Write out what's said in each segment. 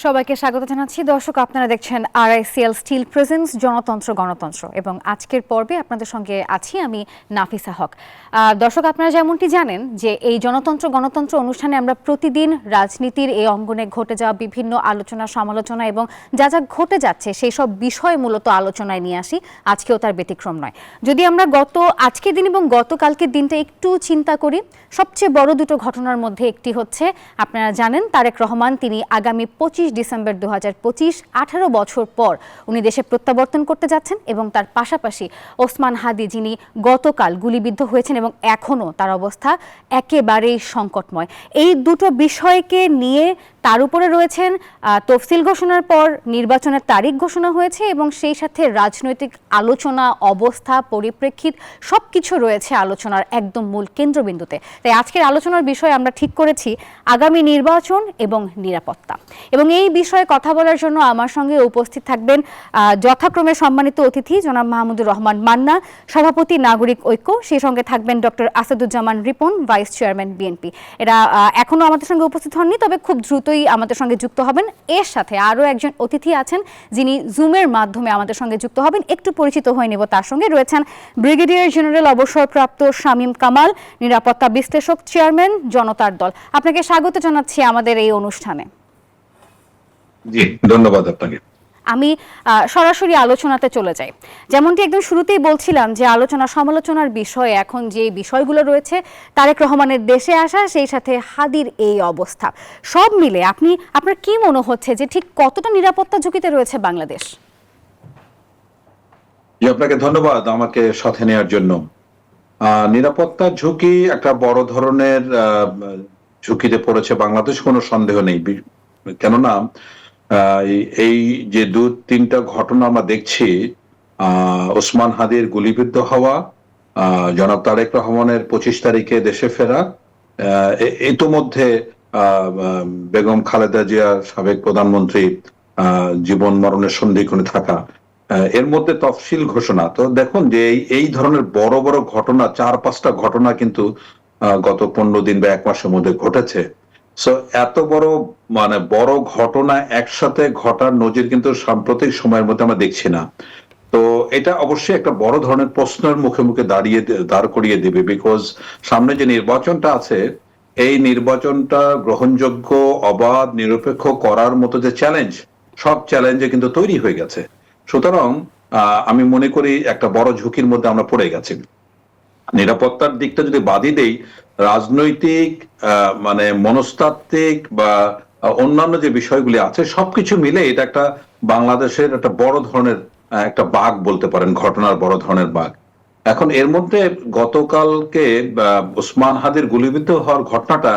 সবাইকে স্বাগত জানাচ্ছি। দর্শক, আপনারা দেখছেন RICL স্টিল প্রেজেন্স জনতন্ত্র গণতন্ত্র এবং আজকের পর্বে আপনাদের সঙ্গে আছি আমি নাফিসা হক। দর্শক, আপনারা যেমনটি জানেন যে এই জনতন্ত্র গণতন্ত্র অনুষ্ঠানে আমরা প্রতিদিন রাজনীতির এই অঙ্গনে ঘটে যাওয়া বিভিন্ন আলোচনা সমালোচনা এবং যা যা ঘটে যাচ্ছে সেই সব বিষয় মূলত আলোচনায় নিয়ে আসি। আজকেও তার ব্যতিক্রম নয়। যদি আমরা আজকের দিন এবং গতকালকের দিনটা একটু চিন্তা করি, সবচেয়ে বড় দুটো ঘটনার মধ্যে একটি হচ্ছে, আপনারা জানেন তারেক রহমান তিনি আগামী 25 ডিসেম্বর 2025 18 বছর পর উনি দেশে প্রত্যাবর্তন করতে যাচ্ছেন এবং তার পাশাপাশি ওসমান হাদি যিনি গতকাল গুলিবিদ্ধ হয়েছেন এবং এখনও তার অবস্থা একেবারেই সংকটময়। এই দুটো বিষয়কে নিয়ে তার উপরে রয়েছেন তফসিল ঘোষণার পর নির্বাচনের তারিখ ঘোষণা হয়েছে এবং সেই সাথে রাজনৈতিক আলোচনা অবস্থা পরিপ্রেক্ষিত সবকিছু রয়েছে আলোচনার একদম মূল কেন্দ্রবিন্দুতে। তাই আজকের আলোচনার বিষয় আমরা ঠিক করেছি আগামী নির্বাচন এবং নিরাপত্তা। এবং এই বিষয়ে কথা বলার জন্য আমার সঙ্গে উপস্থিত থাকবেন যথাক্রমে সম্মানিত অতিথি জনাব মাহমুদুর রহমান মান্না, সভাপতি নাগরিক ঐক্য, সেই সঙ্গে থাকবেন doctor Asaduzzaman Ripon, vice chairman BNP. এরা এখনো আমাদের সঙ্গে উপস্থিত হননি, তবে খুব দ্রুতই আমাদের সঙ্গে যুক্ত হবেন। এর সাথে আরও একজন অতিথি আছেন যিনি জুমের মাধ্যমে আমাদের সঙ্গে যুক্ত হবেন। একটু পরিচিত হয়ে নেব তার সঙ্গে। রয়েছেন ব্রিগেডিয়ার জেনারেল অবসরপ্রাপ্ত শামীম কামাল, নিরাপত্তা বিশ্লেষক, চেয়ারম্যান জনতার দল। আপনাকে স্বাগত জানাচ্ছি আমাদের এই অনুষ্ঠানে। জি, ধন্যবাদ আপনাকে। আমি সরাসরি আলোচনাতে চলে যাই। যেমনটি একদম শুরুতেই বলছিলাম যে আলোচনা সমালোচনার বিষয়ে এখন যে বিষয়গুলো রয়েছে, তারেক রহমানের দেশে আসা, সেই সাথে হাদির এই অবস্থা, সব মিলে আপনার কি মনে হচ্ছে যে ঠিক কতটা নিরাপত্তা ঝুঁকিতে রয়েছে বাংলাদেশ? আপনাকে ধন্যবাদ আমাকে সাথে নেওয়ার জন্য। নিরাপত্তার ঝুঁকি একটা বড় ধরনের ঝুঁকিতে পড়েছে বাংলাদেশ, কোনো সন্দেহ নেই। কেননা এই যে তিনটা ঘটনা আমরা দেখছি, ওসমান হাদির গুলিবিদ্ধ হওয়া, জনাব তারেক রহমানের 25 তারিখে দেশে ফেরা, ইতোমধ্যে বেগম খালেদা জিয়া সাবেক প্রধানমন্ত্রী জীবন মরণের সন্ধিক্ষণে থাকা, এর মধ্যে তফসিল ঘোষণা। তো দেখুন যে এই ধরনের বড় বড় ঘটনা, 4-5টা ঘটনা কিন্তু গত 15 দিন বা 1 মাসের মধ্যে ঘটেছে। সো এত বড় ঘটনা একসাথে ঘটার নজির কিন্তু সাম্প্রতিক সময়ের মধ্যে আমরা দেখছি না। তো এটা অবশ্যই একটা বড় ধরনের প্রশ্নের মুখে মুখে দাঁড় করিয়ে দিবে, বিকজ সামনে যে নির্বাচনটা আছে, এই নির্বাচনটা গ্রহণযোগ্য, অবাধ, নিরপেক্ষ করার মতো যে চ্যালেঞ্জ, সব চ্যালেঞ্জে কিন্তু তৈরি হয়ে গেছে। সুতরাং আমি মনে করি একটা বড় ঝুঁকির মধ্যে আমরা পড়ে গেছি। নিরাপত্তার দিকটা যদি বাদই দেই, রাজনৈতিক মনস্তাত্ত্বিক বা অন্যান্য যে বিষয়গুলি আছে, সবকিছু মিলে এটা একটা বাংলাদেশের একটা বড় ধরনের একটা বাঘ বলতে পারেন, ঘটনার বড় ধরনের বাঘ। এখন এর মধ্যে গতকালকে ওসমান হাদির গুলিবিদ্ধ হওয়ার ঘটনাটা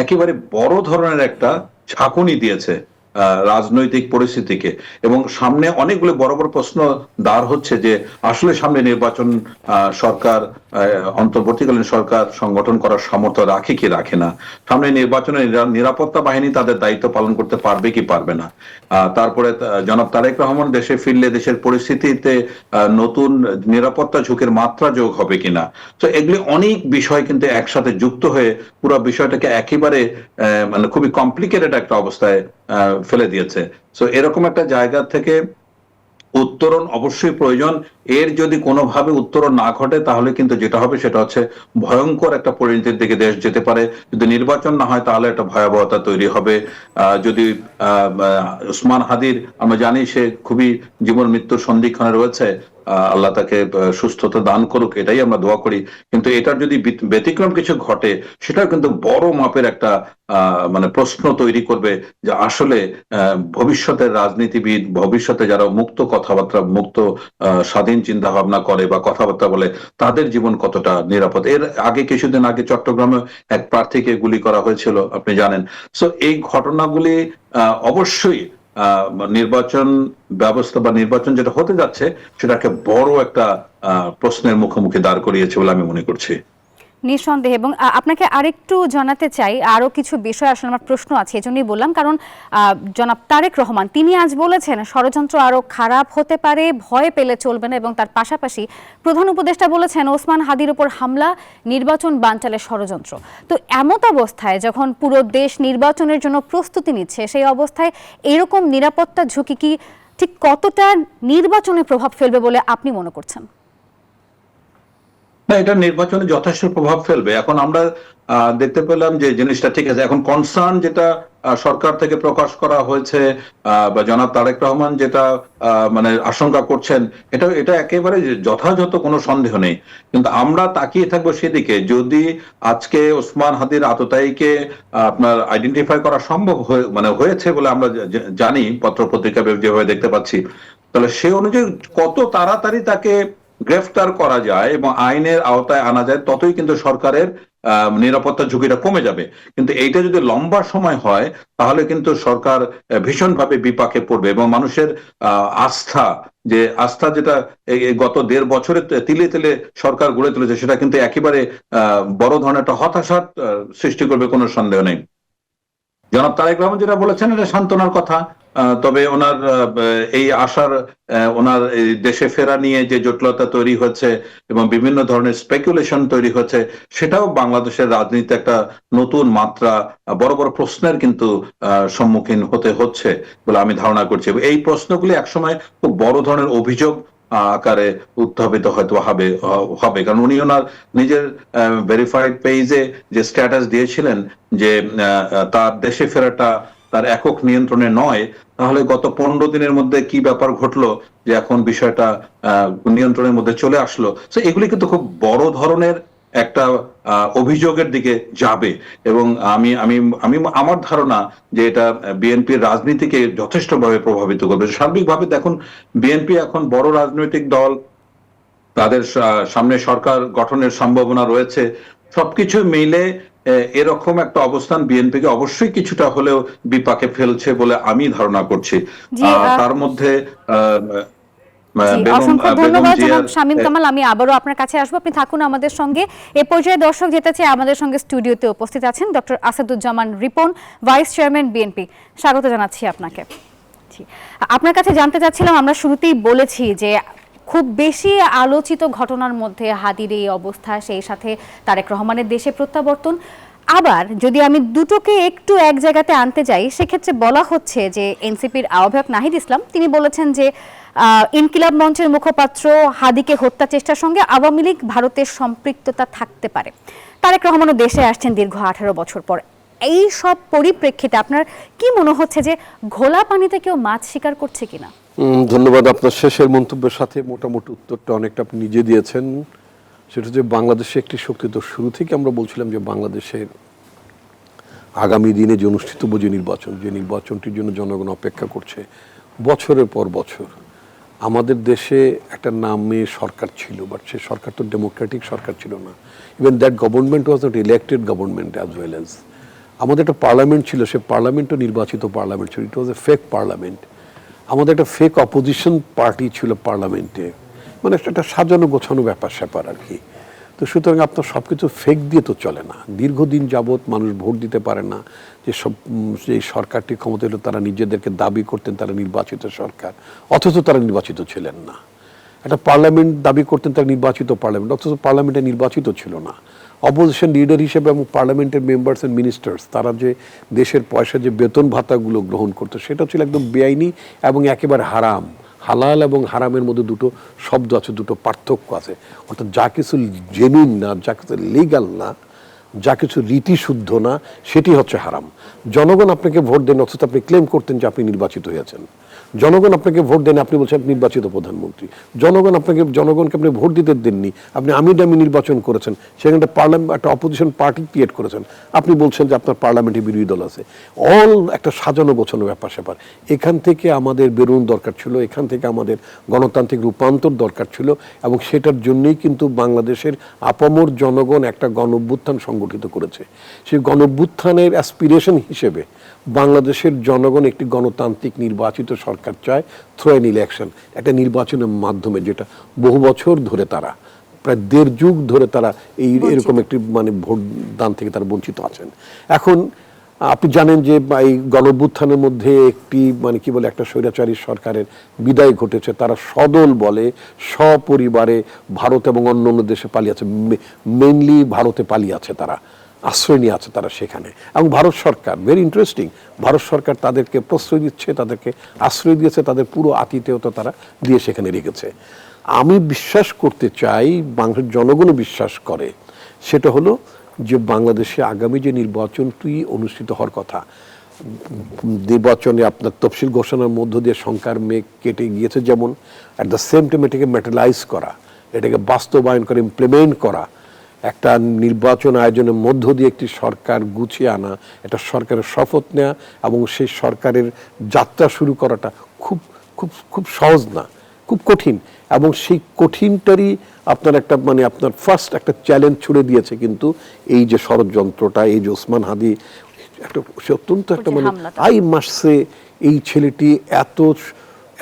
একেবারে বড় ধরনের একটা ঝাঁকুনি দিয়েছে রাজনৈতিক পরিস্থিতিকে, এবং সামনে অনেকগুলো বড় বড় প্রশ্ন দাঁড় হচ্ছে যে আসলে সামনে নির্বাচন সরকার, অন্তর্বর্তীকালীন সরকার সংগঠন করার সামর্থ্য রাখে কি রাখে না, সামনে নির্বাচনে নিরাপত্তা বাহিনী তাদের দায়িত্ব পালন করতে পারবে কি পারবে না, তারপরে জনাব তারেক রহমান দেশে ফিরলে দেশের পরিস্থিতিতে নতুন নিরাপত্তা ঝুঁকির মাত্রা যোগ হবে কিনা। তো এগুলি অনেক বিষয় কিন্তু একসাথে যুক্ত হয়ে পুরো বিষয়টাকে একেবারে খুবই কমপ্লিকেটেড একটা অবস্থায় ফেলে দিয়েছে। সো এরকম একটা জায়গা থেকে উত্তরণ অবশ্যই প্রয়োজন। এর যদি কোনোভাবে উত্তরণ না ঘটে, তাহলে কিন্তু যেটা হবে সেটা হচ্ছে ভয়ঙ্কর একটা পরিণতির দিকে দেশ যেতে পারে। যদি নির্বাচন না হয় তাহলে একটা ভয়াবহতা তৈরি হবে। যদি ওসমান হাদির, আমরা জানি সে খুবই জীবন মৃত্যুর সন্ধিক্ষণে রয়েছে, আল্লাহ তাকে সুস্থতা দান করুক, এটাই আমরা দোয়া করি। কিন্তু এটার যদি ব্যতিক্রম কিছু ঘটে, সেটাও কিন্তু বড় মাপের একটা প্রশ্ন তৈরি করবে যে আসলে ভবিষ্যতের রাজনীতিবিদ, ভবিষ্যতে যারা মুক্ত কথাবার্তা, মুক্ত স্বাধীন চিন্তা ভাবনা করে বা কথাবার্তা বলে, তাদের জীবন কতটা নিরাপদ। এর আগে কিছুদিন আগে চট্টগ্রামে এক প্রার্থীকে গুলি করা হয়েছিল, আপনি জানেন। সো এই ঘটনাগুলি অবশ্যই নির্বাচন ব্যবস্থা বা নির্বাচন যেটা হতে যাচ্ছে সেটাকে বড় একটা প্রশ্নের মুখোমুখি দাঁড় করিয়েছে বলে আমি মনে করছি। নিঃসন্দেহে, এবং আপনাকে আরেকটু জানাতে চাই, আরও কিছু বিষয় আসলে আমার প্রশ্ন আছে, এজন্যই বললাম, কারণ জনাব তারেক রহমান তিনি আজ বলেছেন ষড়যন্ত্র আরও খারাপ হতে পারে, ভয় পেলে চলবে না, এবং তার পাশাপাশি প্রধান উপদেষ্টা বলেছেন ওসমান হাদির উপর হামলা নির্বাচন বানচালের ষড়যন্ত্র। তো এমত অবস্থায় যখন পুরো দেশ নির্বাচনের জন্য প্রস্তুতি নিচ্ছে, সেই অবস্থায় এরকম নিরাপত্তা ঝুঁকি কি ঠিক কতটা নির্বাচনে প্রভাব ফেলবে বলে আপনি মনে করছেন? না, এটা নির্বাচনে যথেষ্ট প্রভাব ফেলবে। এখন আমরা দেখতে পেলাম যে জিনিসটা ঠিক আছে। এখন কনসার্ন যেটা সরকার থেকে প্রকাশ করা হয়েছে, বা জনাব তারেক রহমান যেটা মানে আশঙ্কা করছেন, এটা একেবারে যথাযথ, কোনো সন্দেহ নেই। কিন্তু আমরা তাকিয়ে থাকবো সেদিকে, যদি আজকে ওসমান হাদির আততায়ীকে আপনার আইডেন্টিফাই করা সম্ভব হয়েছে বলে আমরা জানি, পত্র পত্রিকা যেভাবে দেখতে পাচ্ছি, তাহলে সে অনুযায়ী কত তাড়াতাড়ি তাকে গ্রেফতার করা যায় এবং আইনের আওতায় আনা যায়, ততই কিন্তু সরকারের নিরাপত্তা ঝুঁকিটা কমে যাবে। কিন্তু এইটা যদি লম্বা সময় হয়, তাহলে কিন্তু সরকার ভীষণভাবে বিপাকে পড়বে, এবং মানুষের আস্থা যেটা গত 1.5 বছরে তিলে তিলে সরকার গড়ে তুলেছে, সেটা কিন্তু একেবারে বড় ধরনের একটা হতাশার সৃষ্টি করবে, কোনো সন্দেহ নেই। জনাব তারেক রহমান যেটা বলেছেন, এটা সান্ত্বনার কথা। তবে ওনার এই আশার, ওনার এই দেশে ফেরা নিয়ে যে জটিলতা তৈরি হচ্ছে এবং বিভিন্ন ধরনের স্পেকুলেশন তৈরি হচ্ছে, সেটাও বাংলাদেশের রাজনীতিতে একটা নতুন মাত্রা, বড় বড় প্রশ্নের কিন্তু সম্মুখীন হতে হচ্ছে বলে আমি ধারণা করছি। এই প্রশ্নগুলি একসময় খুব বড় ধরনের অভিযোগ আকারে উত্থাপিত হয়তো হবে, কারণ উনি ওনার নিজের ভেরিফাইড পেজে যে স্ট্যাটাস দিয়েছিলেন যে তার দেশে ফেরাটা তার একক নিয়ন্ত্রণে নয়, তাহলে গত 15 দিনের মধ্যে কি ব্যাপার ঘটলো যে এখন বিষয়টা নিয়ন্ত্রণের মধ্যে চলে আসলো। তো এগুলি কিন্তু খুব বড় ধরনের একটা অভিযোগের দিকে যাবে, এবং আমি আমি আমি আমার ধারণা যে এটা বিএনপির রাজনীতিকে যথেষ্টভাবে প্রভাবিত করবে। সার্বিকভাবে দেখুন, বিএনপি এখন বড় রাজনৈতিক দল, তাদের সামনে সরকার গঠনের সম্ভাবনা রয়েছে। সবকিছু মিলে এরকম একটা অবস্থান বিএনপিকে অবশ্যই কিছুটা হলেও বিপাকে ফেলছে বলে আমি ধারণা করছি। তার মধ্যে অসংখ্য ধন্যবাদ জনাব শামীম কামাল, আমি আবারও আপনার কাছে আসবো, আপনি থাকুন আমাদের সঙ্গে। এ পর্যায়ে দর্শক যেতে চাই, আমাদের সঙ্গে স্টুডিওতে উপস্থিত আছেন doctor Asaduzzaman Ripon, vice chairman BNP. স্বাগত জানাচ্ছি আপনাকে। আপনার কাছে জানতে চাচ্ছিলাম, আমরা শুরুতেই বলেছি যে খুব বেশি আলোচিত ঘটনার মধ্যে হাদির এই অবস্থা, সেই সাথে তারেক রহমানের দেশে প্রত্যাবর্তন। আবার যদি আমি দুটোকে একটু এক জায়গাতে আনতে যাই, সেক্ষেত্রে বলা হচ্ছে যে এনসিপির আহ্বায়ক নাহিদ ইসলাম তিনি বলেছেন যে ইনকিলাব মঞ্চের মুখপাত্র হাদিকে হত্যা চেষ্টার সঙ্গে আওয়ামী লীগ ভারতের সম্পৃক্ততা থাকতে পারে। তারেক রহমানও দেশে আসছেন দীর্ঘ 18 বছর পর। এই সব পরিপ্রেক্ষিতে আপনার কি মনে হচ্ছে যে ঘোলা পানিতে কেউ মাছ শিকার করছে কিনা? ধন্যবাদ। আপনার শেষের মন্তব্যের সাথে মোটামুটি উত্তরটা অনেকটা আপনি নিজে দিয়েছেন। সেটা যে বাংলাদেশে একটি শক্তি, তো শুরু থেকে আমরা বলছিলাম যে বাংলাদেশের আগামী দিনে যে অনুষ্ঠিতব্য যে নির্বাচনটির জন্য জনগণ অপেক্ষা করছে বছরের পর বছর। আমাদের দেশে একটা নামে সরকার ছিল, বাট সে সরকার তো ডেমোক্রেটিক সরকার ছিল না। Even that government was not elected government as well as. আমাদের একটা পার্লামেন্ট ছিল, সে পার্লামেন্টও নির্বাচিত পার্লামেন্ট ছিল, ইট ওয়াজ এ ফেক পার্লামেন্ট। আমাদের একটা ফেক অপোজিশন পার্টি ছিল পার্লামেন্টে, মানে একটা সাজানো গোছানো ব্যাপার স্যাপার আর কি। তো সুতরাং আপনার সব কিছু ফেক দিয়ে তো চলে না। দীর্ঘদিন যাবৎ মানুষ ভোট দিতে পারে না, যে সরকারটি ক্ষমতা এলো তারা নিজেদেরকে দাবি করতেন তারা নির্বাচিত সরকার, অথচ তারা নির্বাচিত ছিলেন না। একটা পার্লামেন্ট দাবি করতেন তারা নির্বাচিত পার্লামেন্ট, অথচ পার্লামেন্টে নির্বাচিত ছিল না। অপোজিশন লিডার হিসেবে এবং পার্লামেন্টের মেম্বার্স অ্যান্ড মিনিস্টার্স তারা যে দেশের পয়সা যে বেতন ভাতাগুলো গ্রহণ করতো, সেটা ছিল একদম বেআইনি এবং একেবারে হারাম। হালাল এবং হারামের মধ্যে দুটো শব্দ আছে, দুটো পার্থক্য আছে। অর্থাৎ যা কিছু জেনুইন না, যা কিছু লিগাল না, যা কিছু রীতিশুদ্ধ না, সেটি হচ্ছে হারাম। জনগণ আপনাকে ভোট দেন, অথচ আপনি ক্লেম করতেন যে আপনি নির্বাচিত হয়েছেন। জনগণ আপনাকে ভোট দেন, আপনি বলছেন নির্বাচিত প্রধানমন্ত্রী। জনগণকে আপনি ভোট দিতে দেননি, আপনি দামি নির্বাচন করেছেন, সেখানে পার্লামেন্ট একটা অপোজিশন পার্টি ক্রিয়েট করেছেন, আপনি বলছেন যে আপনার পার্লামেন্টে বিরোধী দল আছে। অল একটা সাজানো গোছানো ব্যাপার স্যাপার। এখান থেকে আমাদের বেরোন দরকার ছিল, এখান থেকে আমাদের গণতান্ত্রিক রূপান্তর দরকার ছিল, এবং সেটার জন্যই কিন্তু বাংলাদেশের আপামর জনগণ একটা গণঅভ্যুত্থান সংগঠিত করেছে। সেই গণঅভ্যুত্থানের অ্যাসপিরেশন হিসেবে বাংলাদেশের জনগণ একটি গণতান্ত্রিক নির্বাচিত সরকার চায়, থ্রু অ্যান ইলেকশন, একটা নির্বাচনের মাধ্যমে, যেটা বহু বছর ধরে তারা প্রায় 1.5 যুগ ধরে তারা এরকম একটি মানে ভোট দান থেকে তারা বঞ্চিত আছেন। এখন আপনি জানেন যে এই গণঅভ্যুত্থানের মধ্যে একটি মানে কি বলে একটা স্বৈরাচারী সরকারের বিদায় ঘটেছে, তারা সদল বলে সপরিবারে ভারত এবং অন্য অন্য দেশে পালিয়ে আছে, মেইনলি ভারতে পালিয়ে আছে, তারা আশ্রয় নিয়ে আছে তারা সেখানে। এবং ভারত সরকার, ভেরি ইন্টারেস্টিং, ভারত সরকার তাদেরকে প্রশ্রয় দিচ্ছে, তাদেরকে আশ্রয় দিয়েছে, তাদের পুরো আতিথেয়তা তারা দিয়ে সেখানে রেখেছে। আমি বিশ্বাস করতে চাই, বাংলাদেশের জনগণও বিশ্বাস করে, সেটা হলো যে বাংলাদেশে আগামী যে নির্বাচনটি অনুষ্ঠিত হওয়ার কথা, নির্বাচনে আপনার তফসিল ঘোষণার মধ্য দিয়ে শঙ্কার মেঘ কেটে গিয়েছে, যেমন অ্যাট দ্য সেম টাইম এটাকে ম্যাটেরিয়ালাইজ করা, এটাকে বাস্তবায়ন করে ইমপ্লিমেন্ট করা, একটা নির্বাচন আয়োজনের মধ্য দিয়ে একটি সরকার গুছিয়ে আনা, একটা সরকারের শপথ নেওয়া এবং সেই সরকারের যাত্রা শুরু করাটা খুব খুব খুব সহজ না, খুব কঠিন। এবং সেই কঠিনটারই আপনার একটা মানে আপনার ফার্স্ট একটা চ্যালেঞ্জ ছুড়ে দিয়েছে কিন্তু এই যে ষড়যন্ত্রটা, এই যে ওসমান হাদি একটা সে অত্যন্ত একটা মানে আই মাসে এই ছেলেটি এত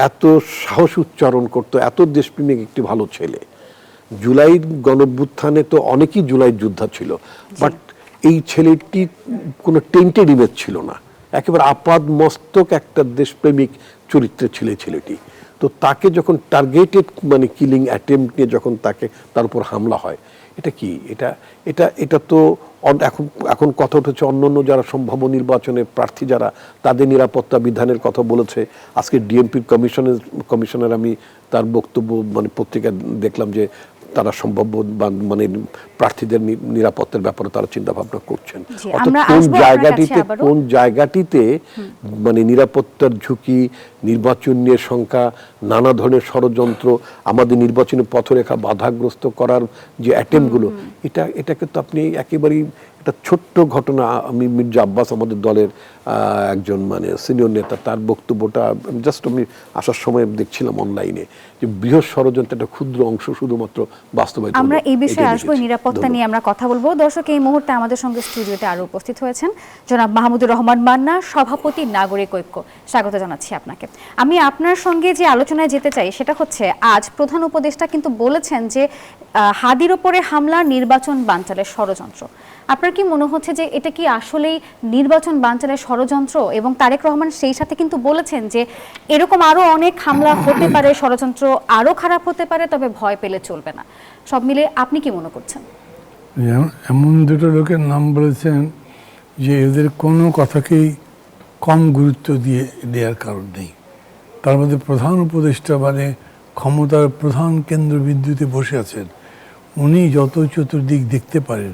এত সাহস উচ্চারণ করতো, এত দেশপ্রেমিক একটি ভালো ছেলে। জুলাই গণঅভ্যুত্থানে তো অনেকেই জুলাই যোদ্ধা ছিল, বাট এই ছেলেটি কোনো টেন্টেড ইমেজ ছিল না, একেবারে আপাদ মস্তক একটা দেশপ্রেমিক চরিত্রে ছিল এই ছেলেটি। তো তাকে যখন টার্গেটেড মানে কিলিং অ্যাটেম্প্ট নিয়ে যখন তার উপর হামলা হয়, এটা কি এটা এটা এটা তো এখন কথা উঠেছে অন্য যারা সম্ভাব্য নির্বাচনের প্রার্থী যারা, তাদের নিরাপত্তা বিধানের কথা বলেছে। আজকে ডিএমপির কমিশনার আমি তার বক্তব্য মানে পত্রিকায় দেখলাম যে তারা সম্ভাব্য মানে প্রার্থীদের নিরাপত্তার ব্যাপারে তারা চিন্তা ভাবনা করছেন। কোন জায়গাটিতে মানে নিরাপত্তার ঝুঁকি, নির্বাচন নিয়ে শঙ্কা, নানা ধরনের ষড়যন্ত্র, আমাদের নির্বাচনী পথরেখা বাধাগ্রস্ত করার যে অ্যাটেম্পটগুলো, এটাকে তো আপনি একেবারেই একটা ছোট্ট ঘটনা। আমি মির্জা আব্বাস আমাদের দলের একজন মানে সিনিয়র নেতা, তার বক্তব্যটা জাস্ট আমি আসার সময় দেখছিলাম অনলাইনে, যে বৃহৎ ষড়যন্ত্রের একটা ক্ষুদ্র অংশ শুধুমাত্র বাস্তবায়িত। আমরা এই বিষয়ে আসবো, নিরাপত্তা নিয়ে আমরা কথা বলবো। দর্শক, এই মুহূর্তে আমাদের সঙ্গে স্টুডিওতে আরো উপস্থিত হয়েছেন জনাব মাহমুদুর রহমান মান্না, সভাপতি নাগরিক ঐক্য। স্বাগত জানাচ্ছি আপনাকে। আমি আপনার সঙ্গে যে আলোচনায় যেতে চাই সেটা হচ্ছে, আজ প্রধান উপদেষ্টা কিন্তু বলেছেন যে হাদির ওপরে হামলা নির্বাচন বানচালের ষড়যন্ত্র। আপনার কি মনে হচ্ছে যে এটা কি আসলেই নির্বাচন বানচালের ষড়যন্ত্র? এবং তারেক রহমান সেই সাথে কিন্তু বলেছেন যে এরকম আরো অনেক হামলা হতে পারে, ষড়যন্ত্র আরো খারাপ হতে পারে, তবে ভয় পেলে চলবে না। সব মিলে আপনি কি মনে করছেন? এমন দুটো লোকের নাম বলেছেন যে এদের কোনো কথাকেই কম গুরুত্ব দেওয়ার কারণ নেই। তার মধ্যে প্রধান উপদেষ্টা মানে ক্ষমতার প্রধান কেন্দ্রবিন্দুতে বসে আছেন, উনি যত চতুর্দিক দেখতে পারেন,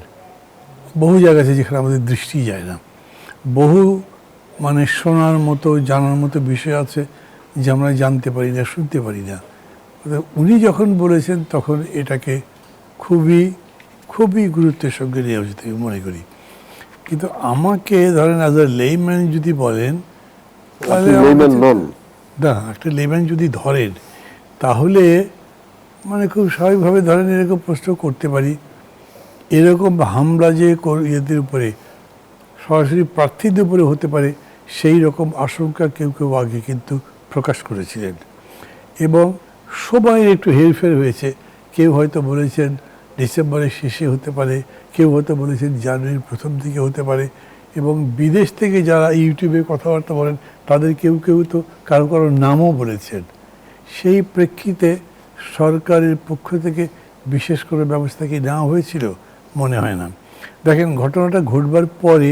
বহু জায়গা আছে যেখানে আমাদের দৃষ্টি যায় না, বহু মানে শোনার মতো জানার মতো বিষয় আছে যে আমরা জানতে পারি না, শুনতে পারি না। উনি যখন বলেছেন তখন এটাকে খুবই খুবই গুরুত্বের সঙ্গে নেওয়া উচিত আমি মনে করি। কিন্তু আমাকে ধরেন অ্যাজ এ লেম্যান যদি বলেন, তাহলে না, একটা লেম্যান যদি ধরেন তাহলে মানে খুব স্বাভাবিকভাবে ধরেন এরকম প্রশ্ন করতে পারি, এরকম হামলা যে ইয়েদের উপরে সরাসরি প্রার্থীদের উপরে হতে পারে সেই রকম আশঙ্কা কেউ কেউ আগে কিন্তু প্রকাশ করেছিলেন, এবং সবাই একটু হেরফের হয়েছে। কেউ হয়তো বলেছেন ডিসেম্বরের শেষে হতে পারে, কেউ হয়তো বলেছেন জানুয়ারির প্রথম দিকে হতে পারে, এবং বিদেশ থেকে যারা ইউটিউবে কথাবার্তা বলেন তাদের কেউ কেউ তো কারো কারো নামও বলেছেন। সেই প্রেক্ষিতে সরকারের পক্ষ থেকে বিশেষ করে ব্যবস্থা কি নেওয়া হয়েছিল মনে হয় না। দেখেন, ঘটনাটা ঘটবার পরে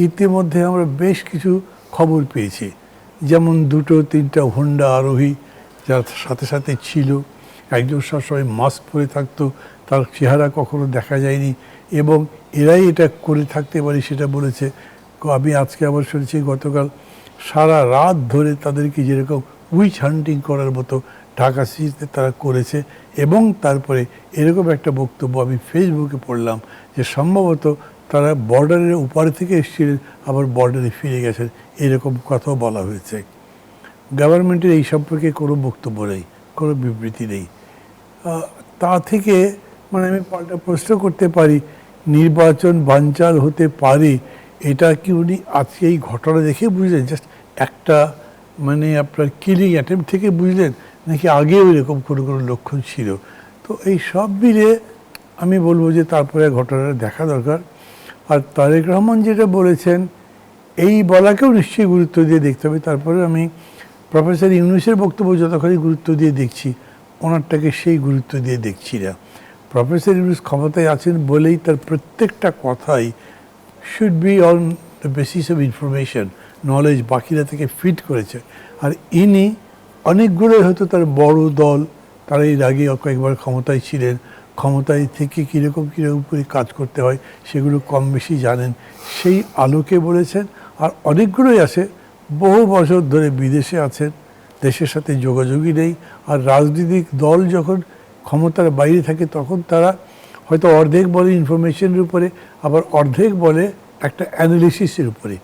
ইতিমধ্যে আমরা বেশ কিছু খবর পেয়েছি, যেমন 2-3টা হোন্ডা আরোহী যার সাথে সাথে ছিল, একজন সবসময় মাস্ক পরে থাকতো, তার চেহারা কখনো দেখা যায়নি, এবং এরাই এটা করে থাকতে পারে সেটা বলেছে। আমি আজকে আবার শুনেছি গতকাল সারা রাত ধরে তাদেরকে যেরকম উইচ হান্টিং করার মতো ঢাকা সিটিতে তারা করেছে, এবং তারপরে এরকম একটা বক্তব্য আমি ফেসবুকে পড়লাম যে সম্ভবত তারা বর্ডারের উপারে থেকে এসেছিলেন, আবার বর্ডারে ফিরে গেছেন, এরকম কথাও বলা হয়েছে। গভর্নমেন্টের এই সম্পর্কে কোনো বক্তব্য নেই, কোনো বিবৃতি নেই। তা থেকে মানে আমি পাল্টা প্রশ্ন করতে পারি, নির্বাচন বানচাল হতে পারে এটা কি উনি আজকে এই ঘটনা দেখে বুঝলেন, জাস্ট একটা মানে আপনার কিলিং অ্যাটেম্প্ট থেকে বুঝলেন, নাকি আগেও এরকম কোনো লক্ষণ ছিল? তো তো এই সব মিলে আমি বলবো যে তারপরে ঘটনাটা দেখা দরকার। আর তারেক রহমান যেটা বলেছেন এই বলাকেও নিশ্চয়ই গুরুত্ব দিয়ে দেখতে হবে। তারপরে আমি প্রফেসর ইউনূসের বক্তব্য যতখানি গুরুত্ব দিয়ে দেখছি, ওনারটাকে সেই গুরুত্ব দিয়ে দেখছি না। প্রফেসর ইউনূস ক্ষমতায় আছেন বলেই তার প্রত্যেকটা কথাই should be on the basis of information, knowledge, বাকিরা থেকে ফিট করেছে। আর ইনি অনেকগুলোই হয়তো তার বড় দল, তারা এর আগে কয়েকবার ক্ষমতায় ছিলেন, ক্ষমতায় থেকে কীরকম করে কাজ করতে হয় সেগুলো কম বেশি জানেন, সেই আলোকে বলেছেন। আর অনেকগুলোই আছে বহু বছর ধরে বিদেশে আছেন, দেশের সাথে যোগাযোগই নেই। আর রাজনৈতিক দল যখন ক্ষমতার বাইরে থাকে তখন তারা হয়তো অর্ধেক বলে ইনফরমেশনের উপরে, আবার অর্ধেক বলে একটা অ্যানালিসিসের উপরে।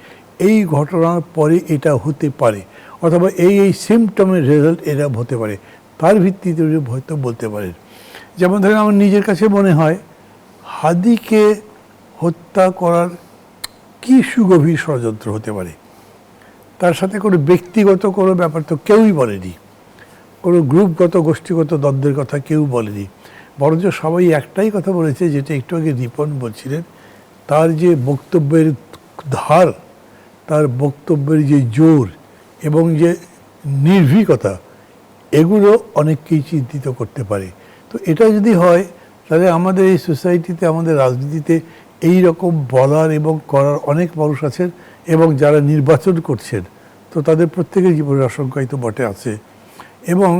এই ঘটনার পরে এটা হতে পারে, অথবা এই সিমটমের রেজাল্ট এরা হতে পারে, তার ভিত্তিতে হয়তো বলতে পারেন। যেমন ধরেন আমার নিজের কাছে মনে হয় হাদিকে হত্যা করার কি সুগভীর ষড়যন্ত্র হতে পারে। তার সাথে কোনো ব্যক্তিগত কোনো ব্যাপার তো কেউই বলেনি, কোনো গ্রুপগত গোষ্ঠীগত দ্বন্দ্বের কথা কেউ বলেনি, বরঞ্চ সবাই একটাই কথা বলেছে, যেটা একটু আগে রিপন বলছিলেন, তার যে বক্তব্যের ধার, তার বক্তব্যের যে জোর এবং যে নির্ভীকতা, এগুলো অনেককেই চিন্তিত করতে পারে। তো এটা যদি হয় তাহলে আমাদের এই সোসাইটিতে, আমাদের রাজনীতিতে এই রকম বলার এবং করার অনেক মানুষ আছেন, এবং যারা নির্বাচন করছেন তো তাদের প্রত্যেকের জীবনের আশঙ্কাই তো বটে আছে, এবং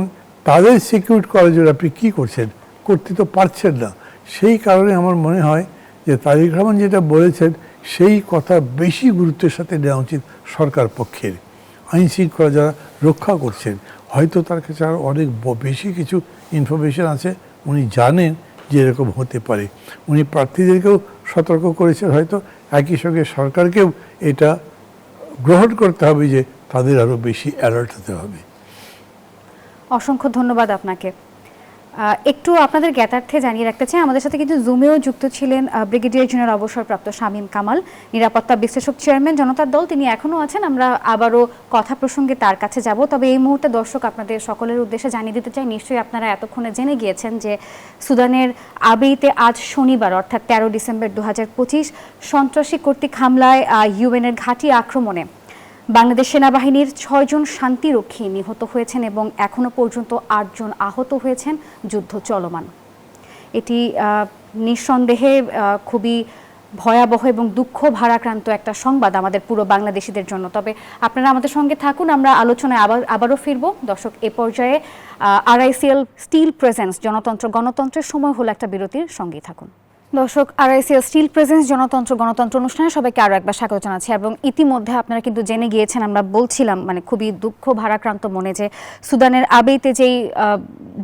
তাদের সিকিউর করার জন্য আপনি কী করছেন, করতে তো পারছেন না। সেই কারণে আমার মনে হয় যে তারেক রহমান যেটা বলেছেন সেই কথা বেশি গুরুত্বের সাথে নেওয়া উচিত সরকার পক্ষের। আইন শৃঙ্খলা যারা রক্ষা করছেন, হয়তো তার কাছে আরও অনেক বেশি কিছু ইনফরমেশন আছে, উনি জানেন যে এরকম হতে পারে। উনি প্রার্থীদেরকেও সতর্ক করেছেন, হয়তো একই সঙ্গে সরকারকেও এটা গ্রহণ করতে হবে যে তাদের আরও বেশি অ্যালার্ট হতে হবে। অসংখ্য ধন্যবাদ আপনাকে। একটু আপনাদের জ্ঞাতার্থে জানিয়ে রাখতে চাই, আমাদের সাথে কিন্তু জুমেও যুক্ত ছিলেন ব্রিগেডিয়ার জেনারেল অবসরপ্রাপ্ত শামীম কামাল, নিরাপত্তা বিশ্লেষক, চেয়ারম্যান জনতার দল। তিনি এখনও আছেন, আমরা আবারও কথা প্রসঙ্গে তার কাছে যাব। তবে এই মুহূর্তে দর্শক আপনাদের সকলের উদ্দেশ্যে জানিয়ে দিতে চাই, নিশ্চয়ই আপনারা এতক্ষণে জেনে গিয়েছেন যে সুদানের আবেইতে আজ শনিবার অর্থাৎ 13 ডিসেম্বর 2025 সন্ত্রাসী কর্তৃক হামলায় ইউএনের ঘাঁটি আক্রমণে বাংলাদেশ সেনাবাহিনীর 6 জন শান্তিরক্ষী নিহত হয়েছেন এবং এখনো পর্যন্ত 8 জন আহত হয়েছেন, যুদ্ধ চলমান। এটি নিঃসন্দেহে খুবই ভয়াবহ এবং দুঃখ ভারাক্রান্ত একটা সংবাদ আমাদের পুরো বাংলাদেশিদের জন্য। তবে আপনারা আমাদের সঙ্গে থাকুন, আমরা আলোচনায় আবারও ফিরব। দর্শক, এ পর্যায়ে আরআইসিএল স্টিল প্রেজেন্স জনতন্ত্র গণতন্ত্রের সময় হলো একটা বিরতির, সঙ্গেই থাকুন। দর্শক, আরআইসিএল স্টিল প্রেজেন্স গণতন্ত্র অনুষ্ঠানে সবাইকে আরও একবার স্বাগত জানাচ্ছি। এবং ইতিমধ্যে আপনারা কিন্তু জেনে গিয়েছেন, আমরা বলছিলাম মানে খুবই দুঃখ ভারাক্রান্ত মনে, যে সুদানের আবেইতে যেই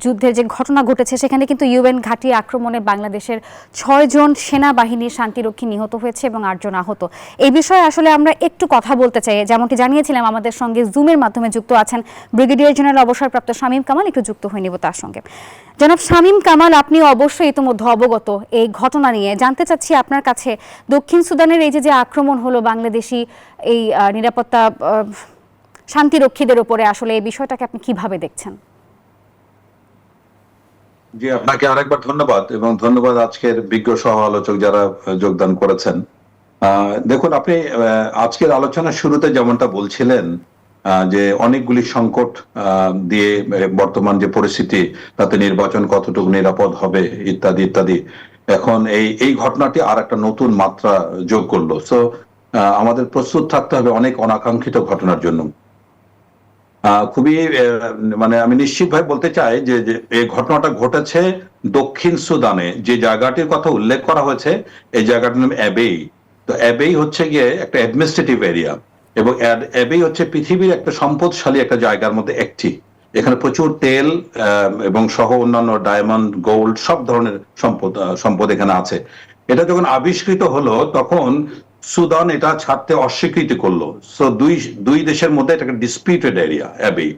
যুদ্ধের যে ঘটনা ঘটেছে সেখানে কিন্তু ইউএন ঘাঁটি আক্রমণে বাংলাদেশের 6 জন সেনাবাহিনীর শান্তিরক্ষী নিহত হয়েছে এবং 8 জন আহত। এই বিষয়ে আসলে আমরা একটু কথা বলতে চাই। যেমনটি জানিয়েছিলাম, আমাদের সঙ্গে জুমের মাধ্যমে যুক্ত আছেন ব্রিগেডিয়ার জেনারেল অবসরপ্রাপ্ত শামীম কামাল। একটু যুক্ত হয়ে নিব তার সঙ্গে। জনাব শামীম কামাল, আপনি অবশ্যই ইতিমধ্যে অবগত এই ঘটনা নিয়ে। জানতে চাচ্ছি আপনার কাছে, দক্ষিণ সুদানের এই যে আক্রমণ হলো বাংলাদেশি এই নিরাপত্তা শান্তিরক্ষীদের উপরে, আসলে এই বিষয়টাকে আপনি কিভাবে দেখছেন? জি, আপনাকে আরেকবার ধন্যবাদ, এবং ধন্যবাদ আজকের বিজ্ঞ সহ আলোচক যারা যোগদান করেছেন। দেখুন, আপনি আজকের আলোচনার শুরুতে যেমনটা বলছিলেন যে অনেকগুলি সংকট দিয়ে বর্তমান যে পরিস্থিতি, তাতে নির্বাচন কতটুকু নিরাপদ হবে ইত্যাদি ইত্যাদি, এখন এই ঘটনাটি আর একটা নতুন মাত্রা যোগ করলো। সো আমাদের প্রস্তুত থাকতে হবে অনেক অনাকাঙ্ক্ষিত ঘটনার জন্য। খুবই মানে আমি নিশ্চিতভাবে বলতে চাই যে এই ঘটনাটা ঘটেছে দক্ষিণ সুদানে। যে জায়গাটির কথা উল্লেখ করা হয়েছে, এই জায়গাটার নাম অ্যাবেই। তো অ্যাবেই হচ্ছে গিয়ে একটা অ্যাডমিনিস্ট্রেটিভ এরিয়া, এবং অ্যাবেই হচ্ছে পৃথিবীর একটা সম্পদশালী একটা জায়গার মধ্যে একটি। এখানে প্রচুর তেল এবং সহ অন্যান্য ডায়মন্ড, গোল্ড, সব ধরনের সম্পদ এখানে আছে। এটা যখন আবিষ্কৃত হলো তখন সুদান এটা ছাড়তে অস্বীকৃতি করলো। সো দুই দেশের মধ্যে এটা একটা ডিসপিউটেড এরিয়া অ্যাবেই।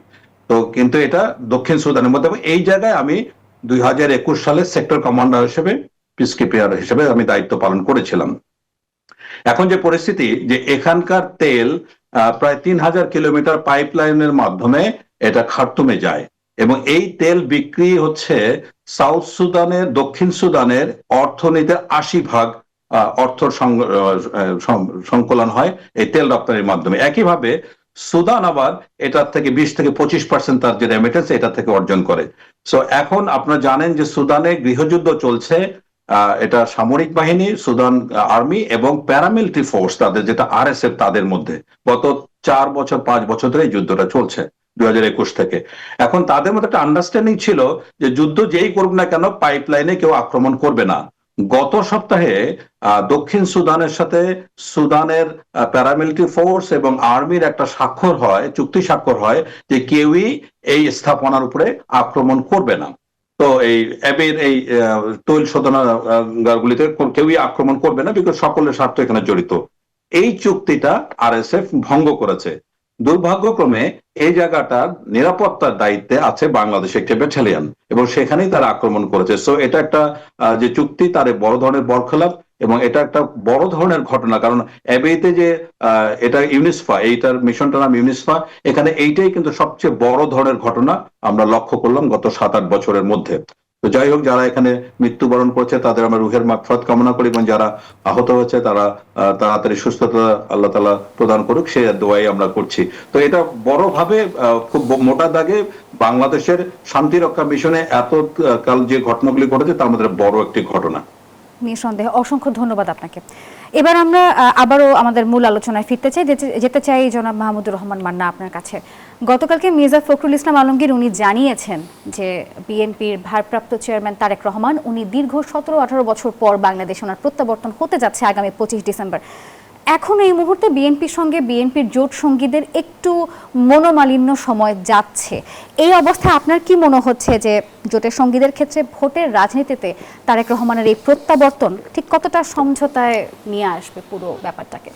তো কিন্তু এটা দক্ষিণ সুদানের মধ্যে। এই জায়গায় আমি 2021 সালে সেক্টর কমান্ডার হিসেবে, পিসকিপার হিসেবে আমি দায়িত্ব পালন করেছিলাম। এখন যে পরিস্থিতি, যে এখানকার তেল প্রায় 3000 কিলোমিটার পাইপলাইনের মাধ্যমে এটা খার্তুমে যায়, এবং এই তেল বিক্রি হচ্ছে সাউথ সুদানের, দক্ষিণ সুদানের অর্থনীতির 80% অর্থ সংকলন হয় এই তেল রপ্তানির মাধ্যমে। একইভাবে সুদান আবার এটার থেকে 20 থেকে 25% তার যে রেমিটেন্স এটা থেকে অর্জন করে। সো এখন আপনারা জানেন যে সুদানে গৃহযুদ্ধ চলছে। এটা সামরিক বাহিনী, সুদান আর্মি এবং প্যারামিলিটারি ফোর্স তাদের, যেটা আরএসএফ, তাদের মধ্যে গত 4 বছর 5 বছর ধরে এই যুদ্ধটা চলছে 2021 থেকে। এখন তাদের মধ্যে একটা আন্ডারস্ট্যান্ডিং ছিল যে যুদ্ধ যেই করবে না কেন পাইপলাইনে কেউ আক্রমণ করবে না। গত সপ্তাহে দক্ষিণ সুদানের সাথে সুদানের প্যারামিলিটারি ফোর্স এবং আর্মির একটা চুক্তি স্বাক্ষর হয় যে কেউই এই স্থাপনার উপরে আক্রমণ করবে না। তো এই অ্যাবের এই তৈল শোধনাগারগুলিতে কেউই আক্রমণ করবে না, বিকজ সকলের স্বার্থ এখানে জড়িত। এই চুক্তিটা আরএসএফ ভঙ্গ করেছে। দুর্ভাগ্যক্রমে এই জায়গাটার নিরাপত্তার দায়িত্বে আছে বাংলাদেশ একটি ব্যাটালিয়ন, এবং সেখানেই তারা আক্রমণ করেছে। সো এটা একটা যে চুক্তি, তার বড় ধরনের বরখেলাপ, এবং এটা একটা বড় ধরনের ঘটনা। কারণ অ্যাবেতে যে এটা ইউনিসফা, এইটার মিশনটার নাম ইউনিসফা, এখানে এইটাই কিন্তু সবচেয়ে বড় ধরনের ঘটনা আমরা লক্ষ্য করলাম গত 7-8 বছরের মধ্যে। তো যাই হোক, যারা এখানে মৃত্যুবরণ করছে তাদের আমরা রুহের মাগফিরাত কামনা করি, এবং যারা আহত হয়েছে তারা তাড়াতাড়ি সুস্থতা আল্লাহ তাআলা প্রদান করুক, সে দোয়াই আমরা করছি। তো এটা বড়ভাবে খুব মোটা দাগে বাংলাদেশের শান্তি রক্ষা মিশনে এত কাল যে ঘটনাগুলি ঘটেছে তার মধ্যে বড় একটি ঘটনা। নিঃসন্দেহে অসংখ্য ধন্যবাদ আপনাকে। এবার আমরা আবারও আমাদের মূল আলোচনায় ফিরতে চাই, যেতে চাই জনাব মাহমুদুর রহমান মান্না আপনার কাছে। গতকালকে মির্জা ফখরুল ইসলাম আলমগীর উনি জানিয়েছেন যে বিএনপির ভারপ্রাপ্ত চেয়ারম্যান তারেক রহমান উনি দীর্ঘ 17-18 বছর পর বাংলাদেশে ওনার প্রত্যাবর্তন হতে যাচ্ছে আগামী 25 ডিসেম্বর। এখন এই মুহূর্তে বিএনপির সঙ্গে বিএনপির জোট সঙ্গীদের একটু মনোমালিন্য সময় যাচ্ছে। এই অবস্থায় আপনার কি মনে হচ্ছে যে জোটের সঙ্গীদের ক্ষেত্রে ভোটের রাজনীতিতে তারেক রহমানের এই প্রত্যাবর্তন ঠিক কতটা সমঝোতায় নিয়ে আসবে পুরো ব্যাপারটাকে?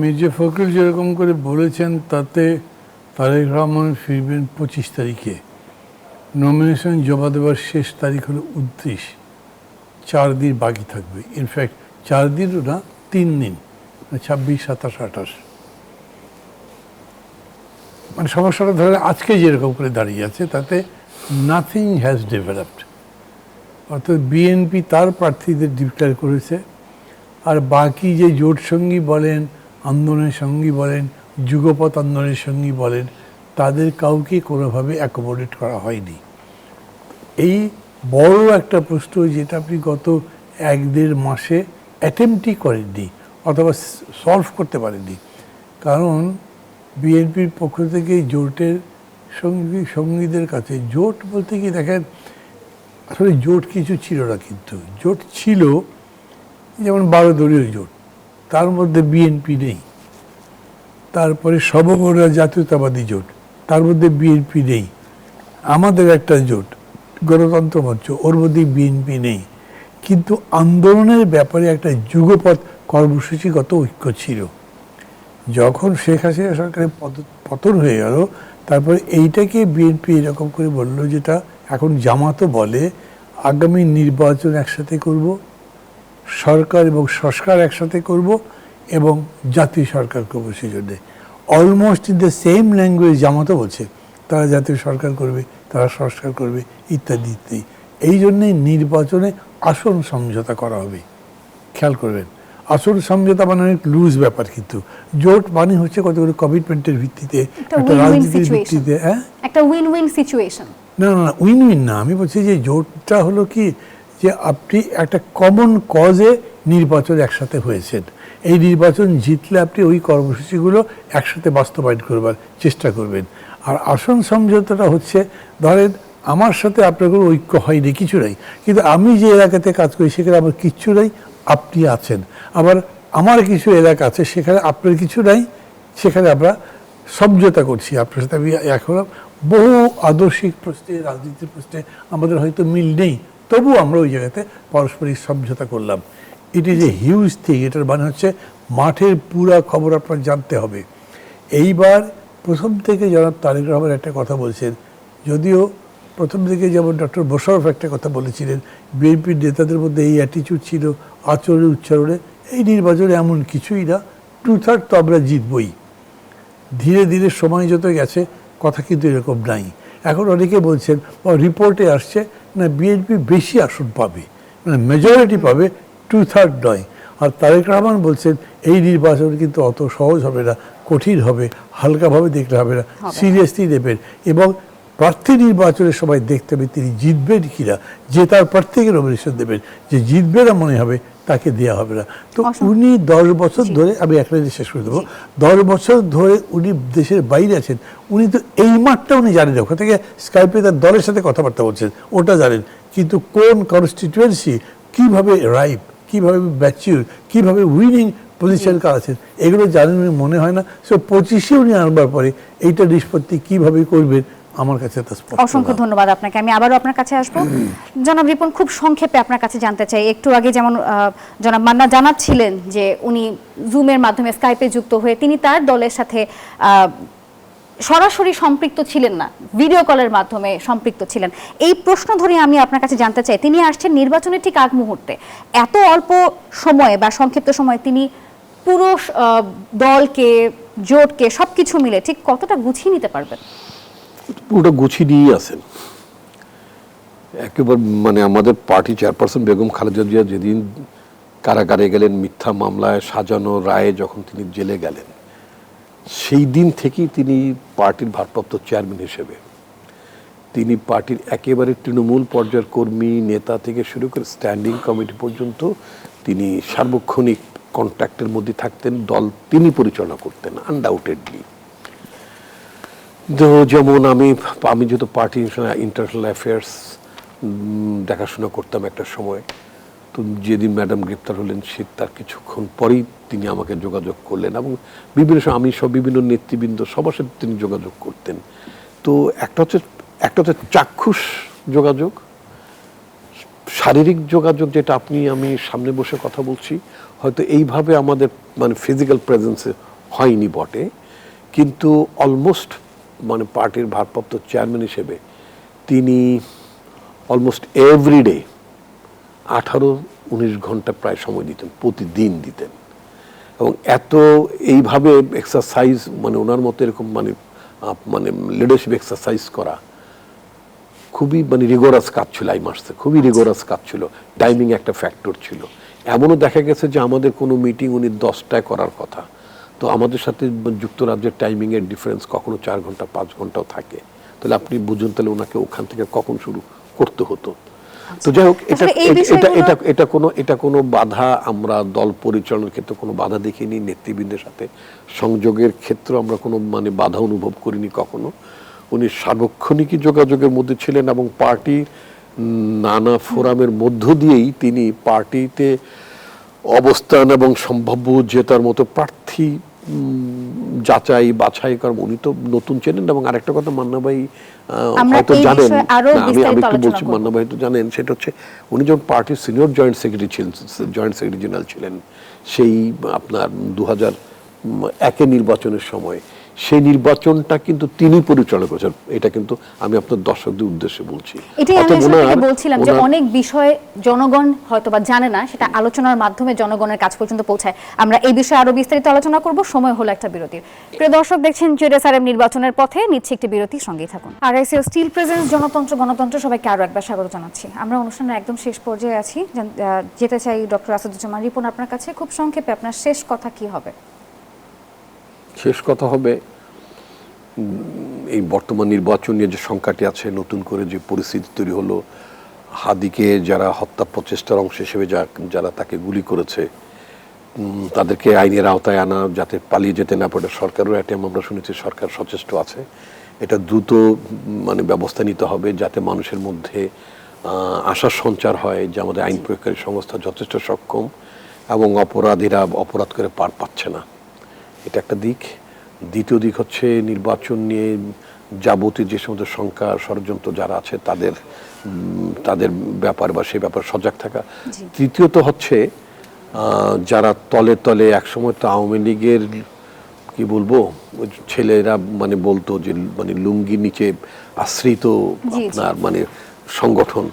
মির্জা ফখরুল যেরকম করে বলেছেন তাতে তারেক রহমান ফিরবেন 25 তারিখে। নমিনেশন জমা দেওয়ার শেষ তারিখ হলো 29, 4 দিন বাকি থাকবে। ইনফ্যাক্ট 4 দিনও না, 3 দিন, 26, 27, 28। মানে সমস্যাটা ধরে আজকে যেরকম করে দাঁড়িয়ে আছে তাতে নাথিং হ্যাজ ডেভেলপড। অর্থাৎ বিএনপি তার প্রার্থীদের ডিক্লেয়ার করেছে, আর বাকি যে জোট সঙ্গী বলেন, আন্দোলনের সঙ্গী বলেন, যুগপৎ আন্দোলনের সঙ্গী বলেন, তাদের কাউকে কোনোভাবে অ্যাকোমোডেট করা হয়নি। এই বড় একটা প্রশ্ন যেটা আপনি গত 1-1.5 মাসে অ্যাটেম্পটই করেননি অথবা সলভ করতে পারেননি। কারণ বিএনপির পক্ষ থেকে জোটের সঙ্গীদের কাছে, জোট বলতে কি দেখেন, আসলে জোট কিছু ছিল না, কিন্তু জোট ছিল যেমন 12 দলীয় জোট, তার মধ্যে বিএনপি নেই। তারপরে সর্বগণা জাতীয়তাবাদী জোট, তার মধ্যে বিএনপি নেই। আমাদের একটা জোট গণতন্ত্র মঞ্চ, ওর মধ্যে বিএনপি নেই। কিন্তু আন্দোলনের ব্যাপারে একটা যুগপৎ কর্মসূচিগত ঐক্য ছিল। যখন শেখ হাসিনা সরকারের পতন হয়ে গেল, তারপরে এইটাকে বিএনপি এরকম করে বলল, যেটা এখন জামাতও বলে, আগামী নির্বাচন একসাথে করব, সরকার এবং সংস্কার একসাথে করব, এবং জাতীয় সরকার করবো। সেই জন্যে almost in the same language জামাতও বলছে তারা জাতীয় সরকার করবে, তারা সংস্কার করবে, ইত্যাদি ইত্যাদি। এই জন্যে নির্বাচনে আসন সমঝোতা করা হবে। খেয়াল করবেন, আসন সমঝোতা মানে অনেক লুজ ব্যাপার, কিন্তু জোট মানে হচ্ছে কতগুলো কমিটমেন্টের ভিত্তিতে, একটা রাজনীতির ভিত্তিতে। হ্যাঁ, একটা উইন উইন সিচুয়েশন। না না না, উইন উইন না। আমি বলছি যে জোটটা হলো কি, যে আপনি একটা কমন কজে নির্বাচন একসাথে হয়েছেন। এই নির্বাচন জিতলে আপনি ওই কর্মসূচিগুলো একসাথে বাস্তবায়ন করবার চেষ্টা করবেন। আর আসন সমঝোতাটা হচ্ছে, ধরেন আমার সাথে আপনার কোনো ঐক্য হয়নি, কিছু নাই, কিন্তু আমি যে এলাকাতে কাজ করি সেখানে আমার কিচ্ছু নাই, আপনি আছেন। আবার আমার কিছু এলাকা আছে সেখানে আপনার কিছু নাই, সেখানে আমরা সমঝোতা করছি আপনার সাথে। আমি এখন বহু আদর্শিক প্রশ্নে, রাজনীতির প্রশ্নে আমাদের হয়তো মিল নেই, তবুও আমরা ওই জায়গাতে পারস্পরিক সমঝোতা করলাম। It is a huge thing. এটার মানে হচ্ছে মাঠের পুরা খবর আপনার জানতে হবে। এইবার প্রথম থেকে জনাব তারেক রহমান একটা কথা বলছেন, যদিও প্রথম থেকে যেমন ডক্টর মোশাররফ একটা কথা বলেছিলেন, বিএনপির নেতাদের মধ্যে এই অ্যাটিচিউড ছিল আচরণে উচ্চারণে, এই নির্বাচনে এমন কিছুই না, 2/3 তো আমরা জিতবই। ধীরে ধীরে সময় যত গেছে কথা কিন্তু এরকম নাই। এখন অনেকে বলছেন বা রিপোর্টে আসছে না বিএনপি বেশি আসন পাবে, মানে মেজরিটি পাবে, 2/3 নয়। আর তারেক রহমান বলছেন এই নির্বাচন কিন্তু অত সহজ হবে না, কঠিন হবে, হালকাভাবে দেখলে হবে না, সিরিয়াসলি নেবেন এবং প্রার্থী নির্বাচনের সময় দেখতে হবে তিনি জিতবেন কিনা, জেতার প্রার্থীকে নমিনেশন দেবেন, যে জিতবে না মনে হবে তাকে দেওয়া হবে না। তো উনি 10 বছর ধরে, আমি একটা জিনিস শেষ করে দেবো, 10 বছর ধরে উনি দেশের বাইরে আছেন, উনি তো এই মাঠটা উনি জানেন, ওখান থেকে স্কাইপে তার দলের সাথে কথাবার্তা বলছেন ওটা জানেন, কিন্তু কোন কনস্টিটুয়েন্সি কীভাবে রাইপ, কীভাবে ম্যাচিউর, কীভাবে উইনিং পজিশন কার আছেন এগুলো জানেন উনি মনে হয় না। সো 25-এ উনি আনবার পরে এইটা নিষ্পত্তি কীভাবে করবেন আমার কাছে তা স্পষ্ট। অসংখ্য ধন্যবাদ আপনাকে। আমি আবারও আপনার কাছে আসবো। জনাব রিপন, খুব সংক্ষেপে আপনার কাছে জানতে চাই, একটু আগে যেমন জনাব মান্না জানাচ্ছিলেন যে উনি জুমের মাধ্যমে স্কাইপে যুক্ত হয়ে তিনি তার দলের সাথে সরাসরি সম্পৃক্ত ছিলেন না, ভিডিও কলের মাধ্যমে সম্পৃক্ত ছিলেন। এই প্রশ্ন ধরে আমি আপনার কাছে জানতে চাই, তিনি আসছেন নির্বাচনের ঠিক আগ মুহূর্তে, এত অল্প সময়ে বা সংক্ষিপ্ত সময়ে তিনি পুরো দলকে, জোটকে, সবকিছু মিলে ঠিক কতটা গুছিয়ে নিতে পারবেন? পুরোটা গুছিয়ে দিয়েই আছেন একেবারে। মানে আমাদের পার্টি চেয়ারপারসন বেগম খালেদা জিয়া যেদিন কারাগারে গেলেন মিথ্যা মামলায় সাজানো রায়ে, যখন তিনি জেলে গেলেন, সেই দিন থেকেই তিনি পার্টির ভারপ্রাপ্ত চেয়ারম্যান হিসেবে তিনি পার্টির একেবারে তৃণমূল পর্যায়ের কর্মী নেতা থেকে শুরু করে স্ট্যান্ডিং কমিটি পর্যন্ত তিনি সার্বক্ষণিক কন্ট্যাক্টের মধ্যে থাকতেন, দল তিনি পরিচালনা করতেন আনডাউটেডলি। তো যেমন আমি যেহেতু পার্টি ইন্টারন্যাশনাল অ্যাফেয়ার্স দেখাশোনা করতাম একটা সময়, তো যেদিন ম্যাডাম গ্রেপ্তার হলেন সে তার কিছুক্ষণ পরেই তিনি আমাকে যোগাযোগ করলেন এবং বিভিন্ন সময় আমি বিভিন্ন নেতৃবৃন্দ সবার সাথে তিনি যোগাযোগ করতেন। তো একটা হচ্ছে চাক্ষুষ যোগাযোগ, শারীরিক যোগাযোগ, যেটা আমি সামনে বসে কথা বলছি, হয়তো এইভাবে আমাদের মানে ফিজিক্যাল প্রেজেন্সে হয়নি বটে, কিন্তু অলমোস্ট মানে পার্টির ভারপ্রাপ্ত চেয়ারম্যান হিসেবে তিনি অলমোস্ট এভরিডে 18-19 ঘন্টা প্রায় সময় দিতেন, প্রতিদিন দিতেন। এবং এইভাবে এক্সারসাইজ, মানে ওনার মতো এরকম মানে লিডারশিপ এক্সারসাইজ করা খুবই মানে রিগোরাস কাজ ছিল। এই মাসে খুবই রিগোরাস কাজ ছিল, টাইমিং একটা ফ্যাক্টর ছিল। এমনও দেখা গেছে যে আমাদের কোনো মিটিং উনি 10টায় করার কথা, তো আমাদের সাথে যুক্তরাজ্যের টাইমিংয়ের ডিফারেন্স কখনো 4 ঘন্টা 5 ঘন্টাও থাকে, তাহলে আপনি বুঝুন তাহলে ওনাকে ওখান থেকে কখন শুরু করতে হতো। তো যাই হোক, এটা কোনো বাধা, আমরা দল পরিচালনার ক্ষেত্রে কোনো বাধা দেখিনি, নেতৃবৃন্দের সাথে সংযোগের ক্ষেত্রে আমরা কোনো মানে বাধা অনুভব করিনি কখনো। উনি সার্বক্ষণিকই যোগাযোগের মধ্যে ছিলেন এবং পার্টির নানা ফোরামের মধ্য দিয়েই তিনি পার্টিতে অবস্থান এবং সম্ভাব্য জেতার মতো প্রার্থী যাচাই বাছাই করেন। উনি তো নতুন চেনেন। এবং আরেকটা কথা মান্না ভাই হয়তো জানেন, আমি একটু বলছি, মান্না ভাই তো জানেন, সেটা হচ্ছে উনি যখন পার্টির সিনিয়র জয়েন্ট সেক্রেটারি ছিলেন, জয়েন্ট সেক্রেটারি জেনারেল ছিলেন সেই আপনার 2001 নির্বাচনের সময়, সেই নির্বাচনটা কিন্তু তিনি পরিচালনা করেছেন। এটা কিন্তু আমি আপনার দর্শকদের উদ্দেশ্যে বলছি। এটাই আমি আসলে বলছিলাম যে অনেক বিষয় জনগণ হয়তোবা জানে না, সেটা আলোচনার মাধ্যমে জনগণের কাছ পর্যন্ত পৌঁছায়। আমরা এই বিষয়ে আরো বিস্তারিত আলোচনা করব, সময় হলো একটা বিরতির। প্রিয় দর্শক, দেখছেন জেডএসআরএম নির্বাচনের পথে, নিচ্ছে একটি বিরতি, সঙ্গেই থাকুন। আরআইসিএল স্টিল প্রেজেন্স গণতন্ত্র সবাইকে আরো একবার স্বাগত জানাচ্ছি। আমরা অনুষ্ঠানের একদম শেষ পর্যায়ে আছি, যেতে চাই ডক্টর আসাদুজ্জামান রিপন আপনার কাছে, খুব সংক্ষেপে আপনার শেষ কথা কি হবে? শেষ কথা হবে এই বর্তমান নির্বাচন নিয়ে যে সংখ্যাটি আছে, নতুন করে যে পরিস্থিতি তৈরি হলো, হাদিকে যারা হত্যা প্রচেষ্টার অংশ হিসেবে যারা তাকে গুলি করেছে তাদেরকে আইনের আওতায় আনা, যাতে পালিয়ে যেতে না পারে। সরকারের একটা আমরা শুনেছি সরকার সচেষ্ট আছে, এটা দ্রুত মানে ব্যবস্থা নিতে হবে যাতে মানুষের মধ্যে আশার সঞ্চার হয় যে আমাদের আইন প্রয়োগকারী সংস্থা যথেষ্ট সক্ষম এবং অপরাধীরা অপরাধ করে পার পাচ্ছে না। এটা একটা দিক। দ্বিতীয় দিক হচ্ছে নির্বাচন নিয়ে যাবতীয় যে সমস্ত শঙ্কা ষড়যন্ত্র যারা আছে তাদের ব্যাপার বা সেই ব্যাপারে সজাগ থাকা। তৃতীয়ত হচ্ছে যারা তলে তলে একসময় তো আওয়ামী লীগের কি বলবো ছেলেরা মানে বলতো যে মানে লুঙ্গি নিচে আশ্রিত আপনার মানে সংগঠন,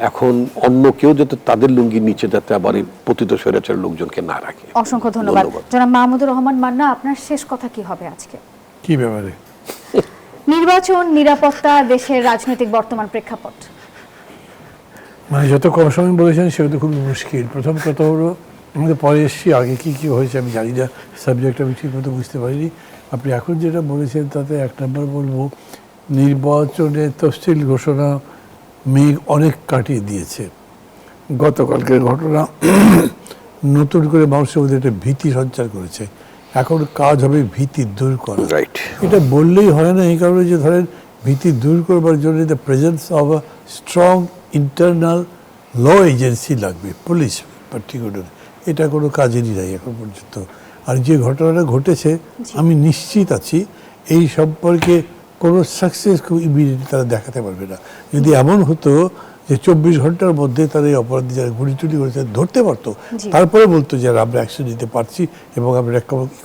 এখন অন্য কেউ যাতে তাদের লুঙ্গির নিচে যাতে আবার এই পতিত স্বৈরাচারের লোকজনকে না রাখে। অসংখ্য ধন্যবাদ। জনাব মাহমুদুর রহমান মান্না, আপনার শেষ কথা কি হবে আজকে? কি ব্যাপারে? নির্বাচন, নিরাপত্তা, দেশের রাজনৈতিক বর্তমান প্রেক্ষাপট। মানে যত কম সময় বলেছেন সেটা তো খুব মুশকিল। প্রথম কথা হলো, আমাদের পরে এসছি, আগে কি কি হয়েছে আমি জানি না, সাবজেক্ট আমি ঠিক মতো বুঝতে পারিনি। আপনি এখন যেটা বলেছেন তাতে এক নম্বর বলবো, নির্বাচনের তফসিল ঘোষণা মেঘ অনেক কাটিয়ে দিয়েছে। গতকালকের ঘটনা নতুন করে মানুষের মধ্যে একটা ভীতি সঞ্চার করেছে। এখন কাজ হবে ভীতি দূর করা। রাইট। এটা বললেই হয় না, এই কারণে যে ধরেন ভীতি দূর করবার জন্য the presence of a strong internal law agency লাগবে, পুলিশ পার্টিকুলার। এটা কোনো কাজেরই নাই এখন পর্যন্ত। আর যে ঘটনাটা ঘটেছে আমি নিশ্চিত আছি এই সম্পর্কে কোনো সাকসেস খুব ইমিডিয়েটলি তারা দেখাতে পারবে না। যদি এমন হতো যে 24 ঘন্টার মধ্যে তারা এই অপরাধী যারা গুলি টুলি করেছে ধরতে পারতো, তারপরে বলতো যে আমরা অ্যাকশন নিতে পারছি এবং আমরা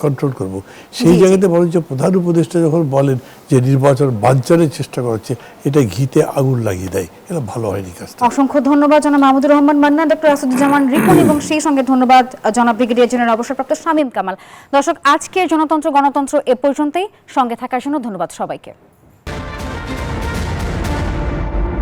কন্ট্রোল করব। সেই জায়গাতে বরঞ্চ প্রধান উপদেষ্টা যখন বলেন যে নির্বাচন বানচালের চেষ্টা করছে, এটা ঘিতে আগুন লাগিয়ে দেয়। এটা ভালো হয়নি কাজটা। অসংখ্য ধন্যবাদ জনাব মাহমুদুর রহমান মান্না, ডক্টর আসাদুজ্জামান রিপন এবং সেই সঙ্গে ধন্যবাদ জনাব ব্রিগেডিয়ার জেনারেল অবসরপ্রাপ্ত শামীম কামাল। দর্শক, আজকের জনতন্ত্র গণতন্ত্র এ পর্যন্তই। সঙ্গে থাকার জন্য ধন্যবাদ সবাইকে।